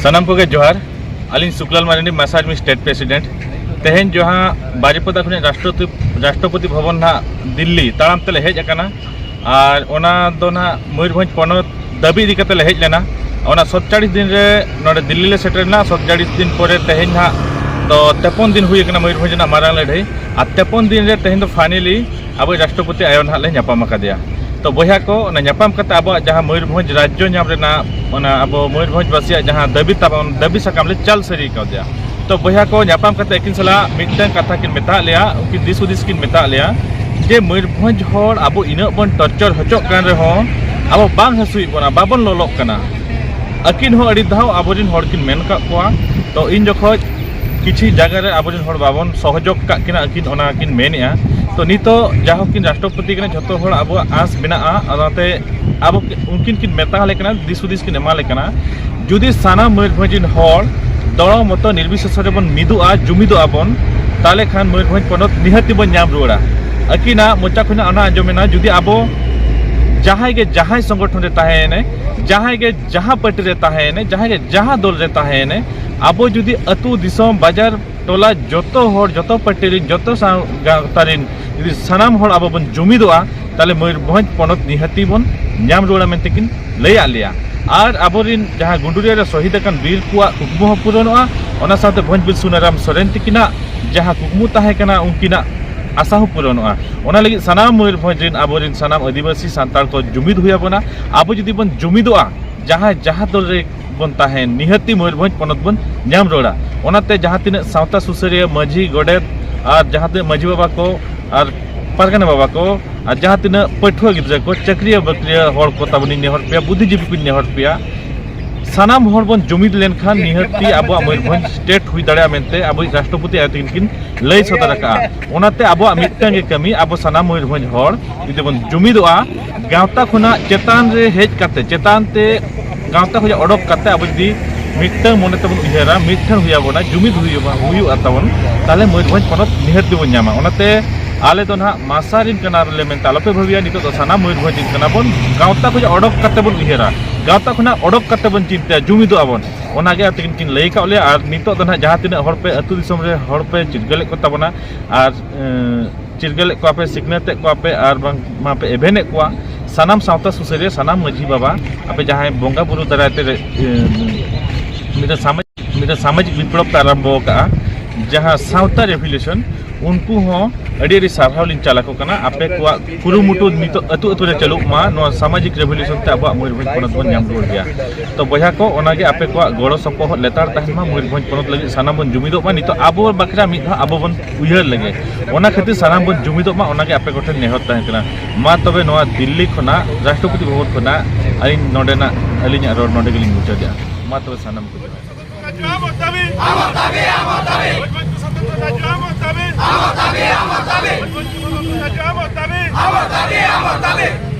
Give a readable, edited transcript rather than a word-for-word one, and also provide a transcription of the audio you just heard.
सनाम को जोहार Ali Shuklal Marandi मासारमी state president तेहन जो हाँ बाजेपदा खुने राष्ट्रपति भवन ना दिल्ली ताराम तेले हेज अकाना और ओना दो ना मयूरभंज पनत दाबी इदी कते हेज लेना ओना 47 दिन रे नोडे दिल्ली ले सेटरना 47 दिन परे तेहन ना तो 53 दिन हुई कना मयूरभंज ना मारांग लड़ाई आ 53 दिन रे तेहन तो फाइनली अब राष्ट्रपति आयोन हाले न्यापाम अकादेया तो बया को न्यापाम कते अब जहाँ मयूरभंज राज्य नाम रेना ओना अब मयूरभंज बासिया जहाँ दाबी साकाम ले चल सरी कदेया तो बया को न्यापाम कते एकिन सला मिटन कथा किन मेता लिया उनकी दिस उदिस किन मेता लिया जे मयूरभंज होड़ अब इना बन टर्चर हचोक कान रे हो अब बांग हसुई बना बाबन लोलोक कना अकिन हो अड़ी धाव आबोरिन होड़ किन मेन का कोआ तो इन जखोज किछि जगह रे आबोरिन होड़ बाबन सहयोग का किना अकिन ओना किन मेनिया तो नितो जाहो किन राष्ट्रपति कने झतो होड़ अब आस बिना अनाते अब उनकिन किन मेता लेकना दिस उदिस किन एमा लेकना जुदी साना मयूरभंजिन होड़ दड़ो मतो निर्विशेष रे बन मिदुआ जुमिदु आबन ताले खान मयूरभंज पनत निहाती बन नाम रुड़ा अकिना मोचा खुना अना आजमेना जुदी आबो जहां के जहां संगठन रे ताहेने जहां के जहां पार्टी रे ताहेने जहां के जहां दल रे ताहेने आबो जुदी अतु दिसम बाजार टोला जतो होड़ जतो पार्टी रे जतो गावतारिन जुदी सनाम होड़ आबो बन जुमिदुआ ताले मयूरभंज पनत निहाती बन नाम रुड़ा मेनते किन लय आलिया और आबोरिन जहां गुंडुरिया रे शहीद अकन वीर कुआ कुकमु हो पूरणोआ ओना साथे भंजबिल सुनाराम सोरेन तिकिना जहां कुकमु ताहे कना उनकिना आशा हो पूरणोआ ओना लगी सनाम मयूरभंज रिन आबोरिन सनाम आदिवासी सांताल को जुमिद हुया बना आबो जुदी बन जुमिदोआ जहां जहां दल रे बन ताहे निहती मयूरभंज पनत बन नाम रोड़ा ओनाते जहां तिना सावता सुसरिया माझी गोडेत और जहां ते माझी बाबा को और पारगाना बाबा को और जहां तिना पठुआ गिद्रा को चक्रिया बकरिया होड़ को तबनी नेहर पे बुद्धिजीवी को नेहर पे सानाम होड़ बन जुमिद लेनखान निहती अब मयूरभंज स्टेट हुई दाड़ा मेनते अब राष्ट्रपति आयतिन किन लय सदर का ओनाते अब मिटन कमी अब सानाम मयूरभंज होड़ जुदी बन जुमिदोआ गावता खुना चेतान रे हेज काते चेतान ते गावता खुजा अडक काते अब जुदी मिटन मने तबन उहेरा मिटन हुया बना जुमिद हुयुआ तबन ताले मयूरभंज पनत निहती बन नामा ओनाते आले तो ना मासारिन कनारले मेनता लपे भविया नितो तो साना मयूरभंज कना बन गावता खुजा अडक काते बन उहेरा गावता खुना अडक काते बन चिंता जुमिदो आबन ओनागे आतिन किन लय कावले और नितो तो ना जहां तिना हड़ पे अतु दिसम रे हड़ पे चिरगले को तबना और चिरगले को आपे सिग्नेते को आपे और बांग मापे एभेने को सानाम सावता सुसरिया सानाम माझी बाबा आपे जहां बोंगा बुरु दराते मिदा सामाजिक विप्लव आरंभ का जहां सावता रेवोल्यूशन उनको हो अड़ी सारहाव लिन चालाको कना आपे को कुरुमुटु नितो अतु अतु रे चलुक मा नो सामाजिक रेवोल्यूशन ते अब मयूरभंज पनत बन नाम रुड़ गया तो बया को ओनागे आपे को गड़ो सपोह लेतार तहन मा मयूरभंज पनत लगी सानाम बन जुमिदो मा नितो आबो बखरा मिद आबो बन उयहर लगे ओना खातिर सानाम बन जुमिदो मा ओनागे आपे कोठे नेहर तहन कना मा तबे नोआ दिल्ली खना राष्ट्रपति भवन खना अलिन नोडेना अलिन रोड नोडे गलिन मुचादिया मा तबे सानाम को Amor,